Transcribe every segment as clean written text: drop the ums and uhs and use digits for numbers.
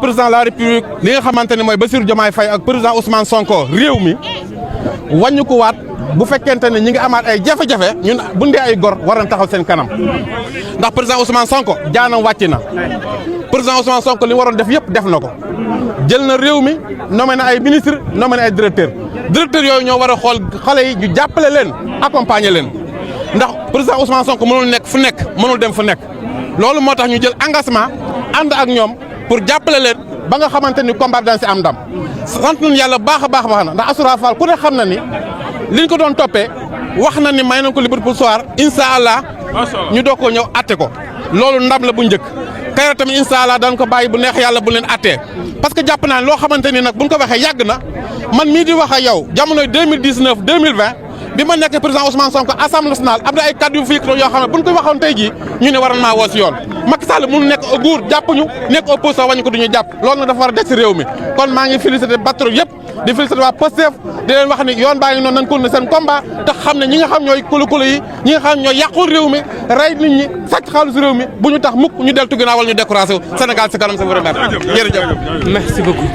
président de la république li nga xamante ne mooy Bassirou Diomaye Faye ak président Ousmane Sonko réew mi wàññi ko waat bu fekkente ne ñi ngi amaat ay jafe-jafe ñun bu ndee ay gor war nañ taxaw seen kanam ndax président Ousmane Sonko jaanam wàcc na président Ousmane Sonko li waroon def yëpp def na ko jël na réew mi nommé na ay ministre nommé na ay directeur yooyu ñoo war a xool xale yi ñu jàppale leen accompagner leen ndax président Ousmane Sonko mënul nekk fu nekk mënul dem fu nekk loolu moo tax ñu jël engagement ànd ak ñoom pour jàppale leen ba nga xamante ni combat dañ si am ndam sant nañu yàlla baax a baax na ndax Assoura Fall ku ne xam na ni liñ ko doon toppee wax na ni may nañ ko liberté provisoire incha allah ñu doog koo ñëw atte ko loolu ndam la bu njëkk Kairé tamit incha allah dañ ko bàyyi bu neex yàlla bu leen attee parce que jàpp naa ne loo xamante ni nag buñ ko waxee yàgg na man mii di wax ak yow jamonoy 2019 2020 bi ma nekk président Ousmane Sonko assemblée nationale am na ay kaddu yu fi yoo xam ne buñ ko waxoon tey jii ñu ne waroon maa woo si yoon Macky Sall mënu nekk nguur jàpp ñu nekk opposition wañu ko du ñu jàpp loolu nag dafa war a des si réew mi kon maa ngi félicité patriote yëpp di félicité waa Pastef di leen wax ni yoon baa ngi noonu nañ ko ne seen combat te xam ne ñi nga xam ñooy kulu yi ñi nga xam ñooy yàqul réew mi rey nit ñi sàcc xaalisu réew mi bu ñu tax mukk ñu deltu ginnaaw wala ñu découragé wu Sénégal si kanam sa vraiment jërëjëf merci beaucoup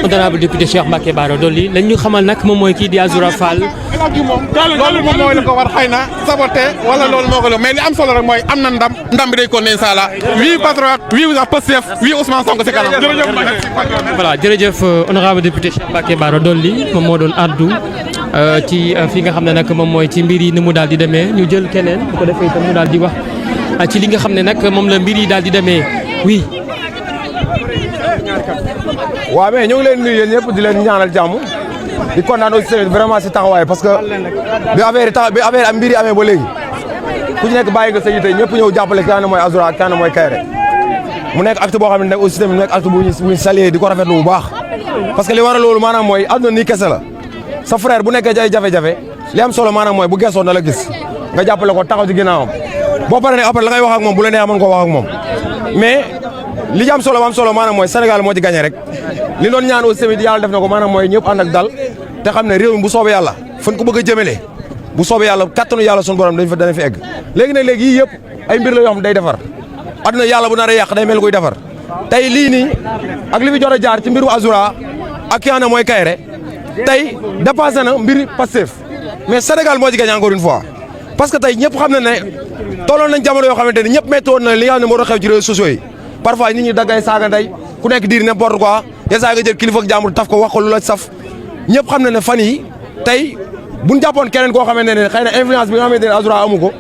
honorable député Cheikh Mbacké Bara Dolly lañ ñu xamal nag moom mooy kii di Azoura Fall loolu moom mooy la ko war xëy na saboté wala loolu moo ko la mais li am solo rek mooy am na ndam bi day ko ne inshallah wii patriote wii Pastef wii Ousmane Sonko si kanam voilà jërëjëf honorable député Cheikh Mbacké Bara Dolly moom moo doon addu ci fi nga xam ne nag moom mooy ci mbir yi ni mu daal di demee ñu jël keneen bu ko defee itam mu daal di wax ci li nga xam ne nag moom la mbir yi daal di demee oui. waaw mais ñoo ngi leen nuyu yéen ñëpp di leen ñaanal jàmm di kontaan aussi tamit vraiment si taxawaay parce que bi affaire am mbir yi amee ba léegi ku ci nekk bàyyi nga sa yite ñëpp ñëw jàppale ki nga xam ne mooy Azoura ak ki nga xam ne mooy Kairé mu nekk acte boo xam ne nag aussi tamit mu nekk acte bu ñu salué di ko rafetlu bu baax parce que li war a loolu maanaam mooy àdduna nii kese la sa frère bu nekkee ci ay jafe-jafe li am solo maanaam mooy bu geesoon na la gis nga jàppale ko taxaw ci ginnaawam boo paree ne après la ngay wax ak moom bu la neexee mën koo wax ak moom mais li ci am solo maanaam mooy Sénégal moo ci gagné rek li doon ñaan aussi tamit yàlla def na ko maanaam mooy ñëpp ànd ak dal te xam ne réew mi bu soobee yàlla fan ko bëgg a jëmale bu soobee yàlla kattanu yàlla sunu borom dana fi egg léegi nag léegi yii yëpp ay mbir la yoo xam day defar adduna yàlla bu nar a yàq day mel koy defar tey lii nii ak li fi jot a jaar ci mbiru Azoura ak ki nga xam ne mooy Kairé tey dépassé na mbir Pastef mais Sénégal moo ci gagné encore une fois parce que tey ñëpp xam na ne tolloon nañ jamono yoo xamante ne ñëpp métti woon na li nga xam ne moo doon xew ci réseaux sociaux yi parfois nit ñi daggay saaga ndey ku nekk diir n'importe quoi ya saaga jël kilifa ak jàmbur taf ko wax ko lu la saf ñëpp xam na ne fan yi tey buñ jàppoon keneen koo xamante ne xëy na influence bi nga xamante ne Azoura amu ko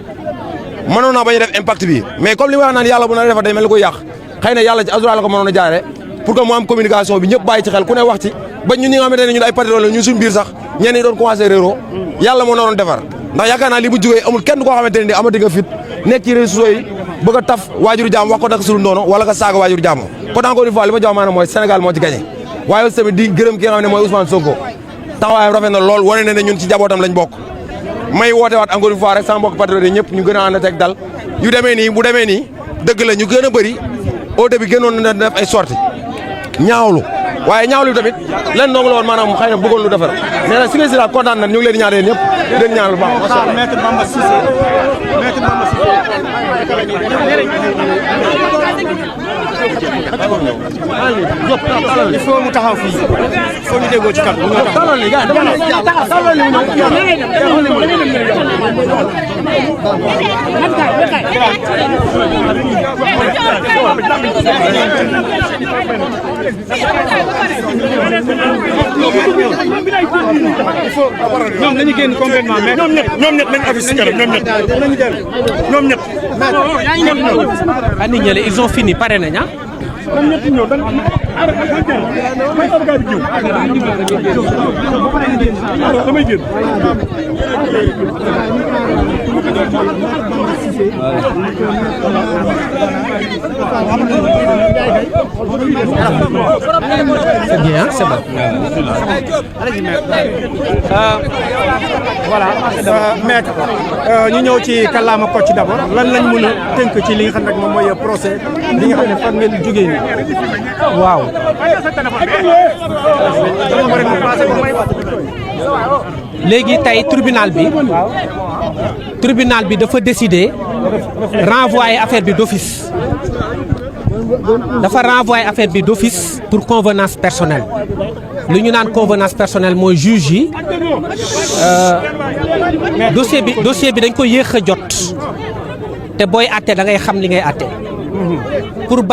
mënoon naa bañ a def impact bi mais comme li ma wax naan yàlla bu na defa day mel ni koy yàq xëy na yàlla ci Azoura la ko mënoon a jaare pour que mu am communication bi ñëpp bàyyi ci xel ku ne wax ci ba ñun ñi nga xamante ne ñun ay patriotes la ñun suñu biir sax ñenn ñi doon commencé réeroo yàlla moo naroon defar ndax yaakaar naa li bu jógee amul kenn koo xamante ne ni amati nga fit nekk ci réseaux yi bëgg a taf waajuru jaam wax ko nag sulu noonu wala nga saaga waajuru jaam kon encore une fois li ma jox maanaam mooy Sénégal moo ci gagné waaye aussi tamit di gërëm ki nga xam ne mooy Ousmane Sonko taxawaayam rafet na lool wane na ne ñun ci jabootam lañ bokk may woote waat encore une fois rek sama mbokk patriote yi ñëpp ñu gën a ànd teg dal yu demee nii bu demee nii dëgg la ñu gën a bëri au début gënoon na def ay sorties ñaawlu waaye ñaawlu tamit leen noonu la woon maanaam xëy na bëggoon lu defar mais nag si nga si daal kontaan na ñu ngi leen di ñaan yéen ñëpp di leen ñaan lu baax. Maître Bamba Cissé Maître Bamba il faut mu taxaw fii il faut ñu déggoo ci kàddu ñoom dañu génn complètement mais ñoom ñett nañu affiche ci kanam ñoom ñett ani ñële ils ont fini pare nañ ah ñoom ñett ñëw dañ damay génn c'est bien c'est bon voilà maître ñu ñëw ci kàllaama Kocc d'abord lan lañ mën a tënk ci li nga xam ne moom mooy procès li nga xam ne fan ngeen jógee nii. waaw léegi tey tribunal bi dafa décider renvoyer affaire bi d'office dafa renvoyer affaire bi d'office pour convenance personnelle lu ñu naan convenance personnelle mooy juge yi dossier bi dañ ko yéex a jot te booy àtte da ngay xam li ngay àtte pour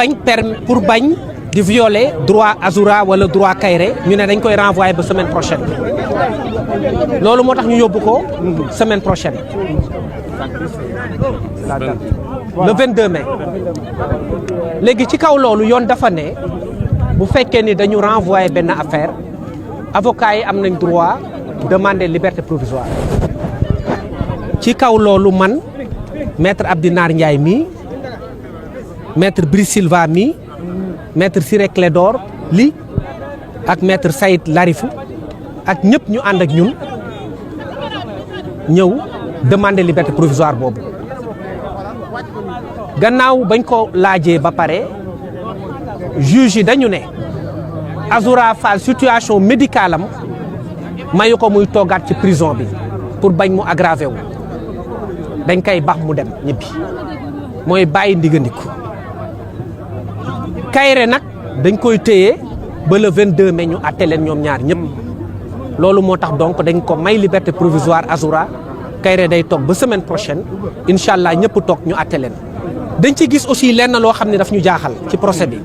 bañ di violer droit Azoura wala droit Kairé ñu ne dañ koy renvoyer ba semaine prochaine loolu moo tax ñu yóbbu ko semaine prochaine le 22 mai léegi ci kaw loolu yoon dafa ne bu fekkee ni dañu renvoyer benn affaire avocats yi am nañ droit demander liberté provisoire ci kaw loolu man maître Abdinar Ndiaye mii maître Brice Silva mii maître Ciré Clédor Ly ak maître Saïd Larifou ak ñëpp ñu ànd ak ñun ñëw demander liberté provisoire boobu gannaaw bañ ko laajee ba pare juge yi dañu ne Azoura Fall situation médicale am mayu ko muy toogaat ci prison bi pour bañ mu aggravé wu dañ koy bax mu dem ñibbi mooy bàyyi ndigandiku Kairé nag dañ koy téye ba le 22 mai ñu àtte leen ñoom ñaar ñëpp loolu moo tax donc dañ ko may liberté provisoire Azoura Kairé day toog ba semaine prochaine incha allah ñëpp toog ñu àtte leen. dañ ci gis aussi lenn loo xam ne daf ñu jaaxal ci procès bi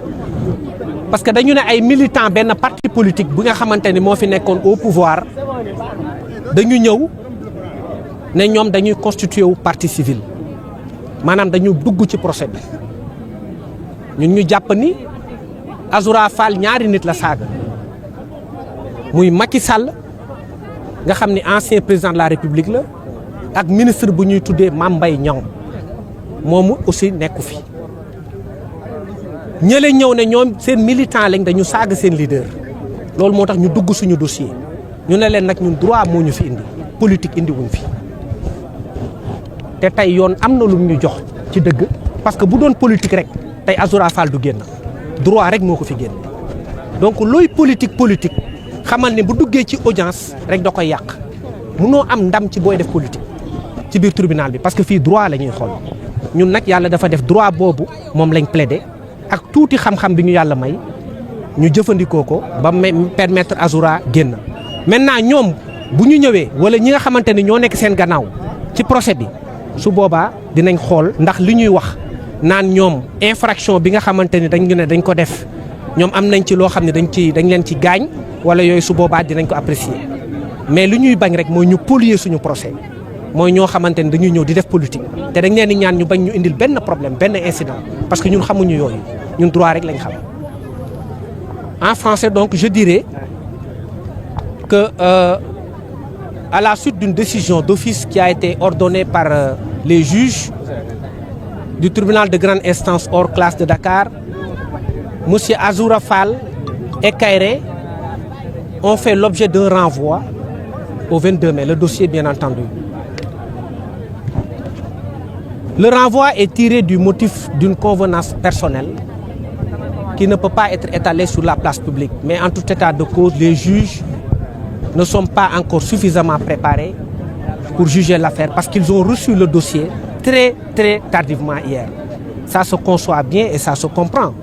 parce que dañu ne ay militants benn parti politique bu nga xamante ni moo fi nekkoon au pouvoir dañu ñëw ne ñoom dañuy constituer wu partie civile maanaam dañu dugg ci procès bi ñun ñu jàpp ni Azoura Fall ñaari nit la saaga muy Macky Sall nga xam ni ancien président de la République la ak ministre bu ñuy tuddee Mame Mbaye Niang moomu aussi nekku fi ñële ñëw ne ñoom seen militant lañ dañu saaga seen leader loolu moo tax ñu dugg suñu dossier ñu ne leen nag ñun droit moo ñu fi indi politique indi wuñ fi te tey yoon am na lu ñu jox ci dëgg parce que bu doon politique rek tey Azoura Fall du génn droit rek moo ko fi génn donc looy politique xamal ne bu duggee ci audience rek da koy yàq munoo am ndam ci booy def politique ci biir tribunal bi parce que fii droit la ñuy xool ñun nag yàlla dafa def droit boobu moom lañ plaider ak tuuti xam-xam bi ñu yàlla may ñu jëfandikoo ko ba permettre Azoura génn. maintenant ñoom bu ñu ñëwee wala ñi nga xamante ni ñoo nekk seen gannaaw ci procès bi su boobaa dinañ xool ndax li ñuy wax naan ñoom infraction bi nga xamante ni dañ ne dañ ko def ñoom am nañ ci loo xam ne dañ leen ci gaañ wala yooyu su boobaa dinañ ko apprécier mais li ñuy bañ rek mooy ñu polluer suñu procès mooy ñoo xamante ni dañuy ñëw di def politique te dañ leen di ñaan ñu bañ ñu indil benn problème benn incident parce que ñun xamuñu yooyu ñun droit rek lañ xam en français donc je dirais que à la suite d'une décision d'office qui a été ordonnée par les juges du tribunal de grande instance hors classe de Dakar, monsieur Azoura Fall et Kairé ont fait l'objet d'un renvoi au 22 mai, le dossier bien entendu. Le renvoi est tiré du motif d'une convenance personnelle qui ne peut pas être étalée sur la place publique. Mais en tout état de cause, les juges ne sont pas encore suffisamment préparés pour juger l'affaire parce qu'ils ont reçu le dossier très tardivement hier. Ça se conçoit bien et ça se comprend.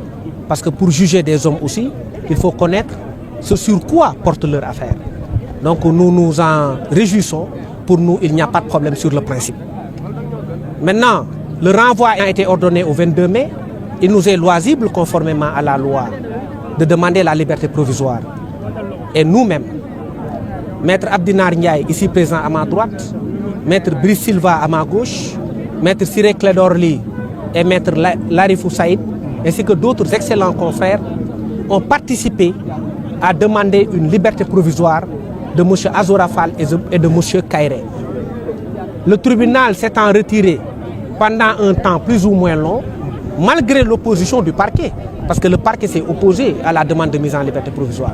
Parce que pour juger des hommes aussi, il faut connaître ce sur quoi porte leur affaire. Donc nous nous en réjouissons. Pour nous, il n'y a pas de problème sur le principe. Maintenant, le renvoi a été ordonné au 22 mai. Il nous est loisible, conformément à la loi, de demander la liberté provisoire. Et nous-mêmes, Maître Abdinar Ndiaye, ici présent à ma droite, Maître Brice Silva à ma gauche, Maître Ciré Clédor Ly et Maître Larifou Saïd, ainsi que d'autres excellents confrères, ont participé à demander une liberté provisoire de M. Azoura Fall et de M. Kairé. Le tribunal s'étant retiré pendant un temps plus ou moins long, malgré l'opposition du parquet, parce que le parquet s'est opposé à la demande de mise en liberté provisoire.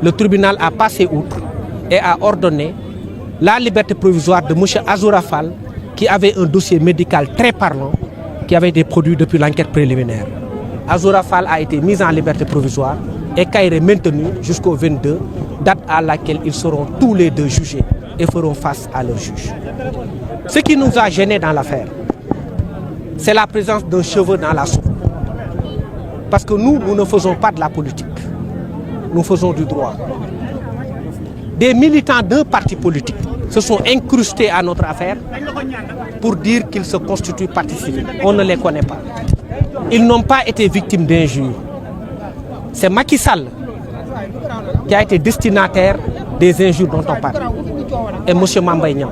Le tribunal a passé outre et a ordonné la liberté provisoire de M. Azoura Fall, qui avait un dossier médical très parlant, qui avait été produit depuis l'enquête préliminaire. Azoura Fall a été mis en liberté provisoire et Kairé maintenu jusqu'au 22, date à laquelle ils seront tous les deux jugés et feront face à leur juge. Ce qui nous a gênés dans l'affaire, c'est la présence d'un cheveu dans la soupe. Parce que nous ne faisons pas de la politique. Nous faisons du droit. Des militants d'un parti politique se sont incrustés à notre affaire pour dire qu'ils se constituent partie civile. On ne les connaît pas. Ils n'ont pas été victimes d'injures. C'est Macky Sall qui a été destinataire des injures dont on parle. Et M. Mambay Niang.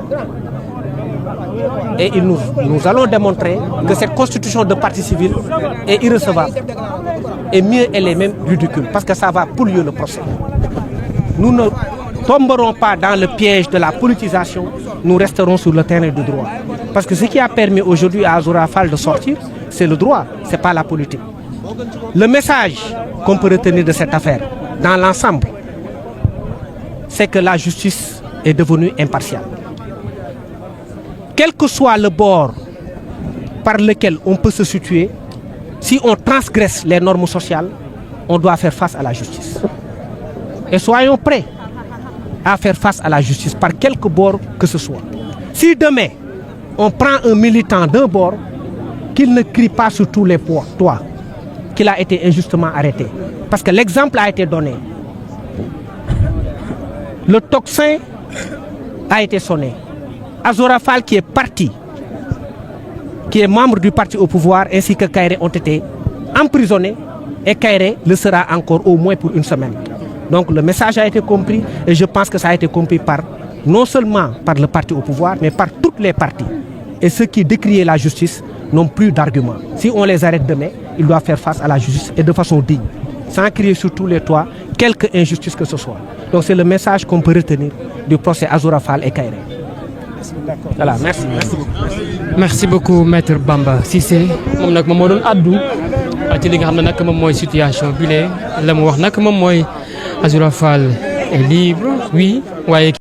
Et nous allons démontrer que cette constitution de partie civile est irrecevable. Et mieux, elle est même ridicule, parce que ça va polluer le procès. Nous ne tomberons pas dans le piège de la politisation, nous resterons sur le terrain du droit. Parce que ce qui a permis aujourd'hui à Azoura Fall de sortir, c'est le droit, ce n'est pas la politique. Le message qu'on peut retenir de cette affaire, dans l'ensemble, c'est que la justice est devenue impartiale. Quel que soit le bord par lequel on peut se situer, si on transgresse les normes sociales, on doit faire face à la justice. Et soyons prêts à faire face à la justice par quelque bord que ce soit. Si demain, on prend un militant d'un bord, qu'il ne crie pas sur tous les toits qu'il a été injustement arrêté. Parce que l'exemple a été donné. Le tocsin a été sonné. Azoura Fall qui est parti, qui est membre du parti au pouvoir, ainsi que Kairé ont été emprisonnés et Kairé le sera encore au moins pour une semaine. Donc le message a été compris et je pense que ça a été compris non seulement par le parti au pouvoir, mais par toutes les parties. Et ceux qui décriaient la justice n'ont plus d'arguments. Si on les arrête demain, ils doivent faire face à la justice et de façon digne, sans crier sur tous les toits, quelque injustice que ce soit. Donc c'est le message qu'on peut retenir du procès Azoura Fall et Kairé. Voilà, merci beaucoup. Merci beaucoup maître Bamba Cissé moom nag moom moo doon addu ci li nga xam ne nag moom mooy situation bi la mu wax nag moom mooy Azoura Fall est libre oui waaye